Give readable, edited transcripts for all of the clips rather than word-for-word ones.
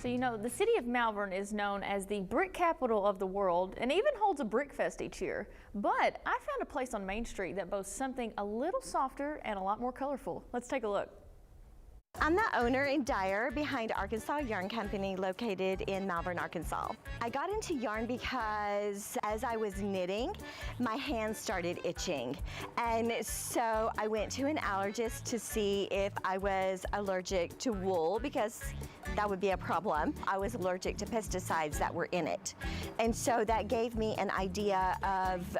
So you know, the city of Malvern is known as the brick capital of the world and even holds a brick fest each year. But I found a place on Main Street that boasts something a little softer and a lot more colorful. Let's take a look. I'm the owner and dyer behind Arkansas Yarn Company located in Malvern, Arkansas. I got into yarn because as I was knitting, my hands started itching. And so I went to an allergist to see if I was allergic to wool because that would be a problem. I was allergic to pesticides that were in it. And so that gave me an idea of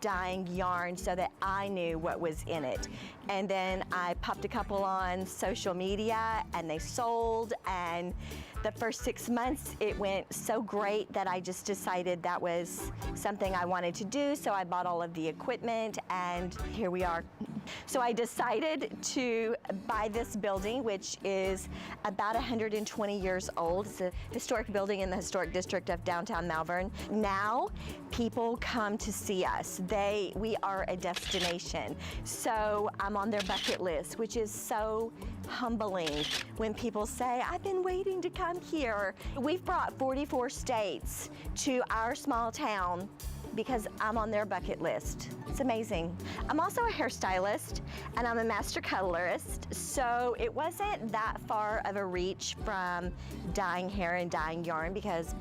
dyeing yarn so that I knew what was in it. And then I popped a couple on social media and they sold, and the first 6 months it went so great that I just decided that was something I wanted to do. So I bought all of the equipment and here we are. So I decided to buy this building, which is about 120 years old. It's a historic building in the historic district of downtown Malvern. Now people come to see us. We are a destination. So I'm on their bucket list, which is so humbling when people say, I've been waiting to come here. We've brought 44 states to our small town because I'm on their bucket list. It's amazing. I'm also a hairstylist and I'm a master colorist, so it wasn't that far of a reach from dyeing hair and dyeing yarn because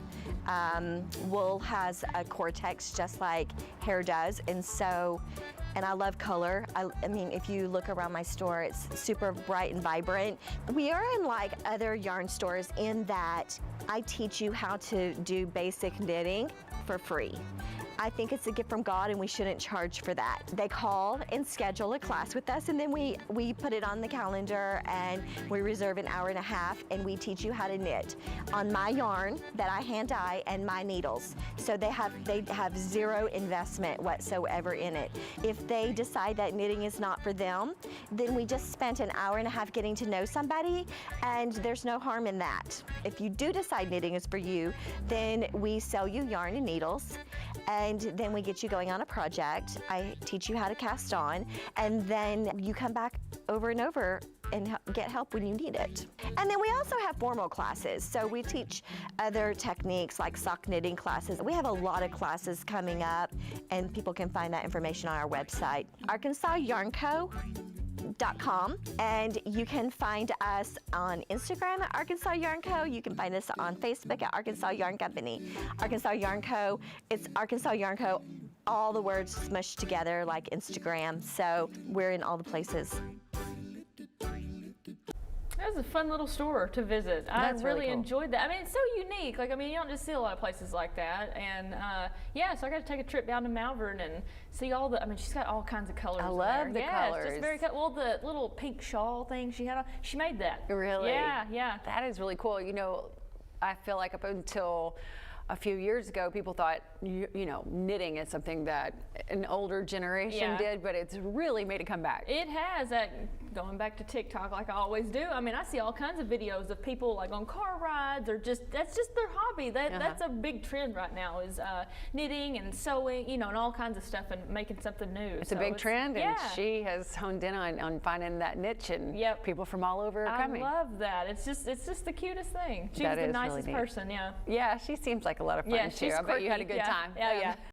wool has a cortex just like hair does, and I love color. I mean, if you look around my store, it's super bright and vibrant. We are unlike other yarn stores in that I teach you how to do basic knitting for free. I think it's a gift from God and we shouldn't charge for that. They call and schedule a class with us, and then we put it on the calendar and we reserve an hour and a half and we teach you how to knit on my yarn that I hand dye and my needles. So they have zero investment whatsoever in it. If they decide that knitting is not for them, then we just spent an hour and a half getting to know somebody, and there's no harm in that. If you do decide knitting is for you, then we sell you yarn and needles, and then we get you going on a project. I teach you how to cast on, and then you come back over and over and get help when you need it. And then we also have formal classes. So we teach other techniques like sock knitting classes. We have a lot of classes coming up, and people can find that information on our website, ArkansasYarnCo.com, and you can find us on Instagram at Arkansas Yarn Co. You can find us on Facebook at Arkansas Yarn Company. Arkansas Yarn Co. It's Arkansas Yarn Co. All the words smushed together like Instagram. So we're in all the places. That was a fun little store to visit. That's I really cool. enjoyed that. I mean, it's so unique. Like, I mean, you don't just see a lot of places like that. And yeah, so I got to take a trip down to Malvern and see all the, I mean, she's got all kinds of colors. I love the yeah, colors. It's just very, well, the little pink shawl thing she had on, she made that. Really? Yeah, yeah. That is really cool. You know, I feel like up until a few years ago, people thought, you know, knitting is something that an older generation did, but it's really made a comeback. It has. Going back to TikTok like I always do, I mean, I see all kinds of videos of people like on car rides or just, that's just their hobby. That's a big trend right now is knitting and sewing, you know, and all kinds of stuff and making something new. It's a big trend, and she has honed in on finding that niche, and people from all over are coming. I love that. It's just the cutest thing. She's the nicest person, Yeah, she seems like a lot of fun too. I bet you had a good time. Yeah, yeah.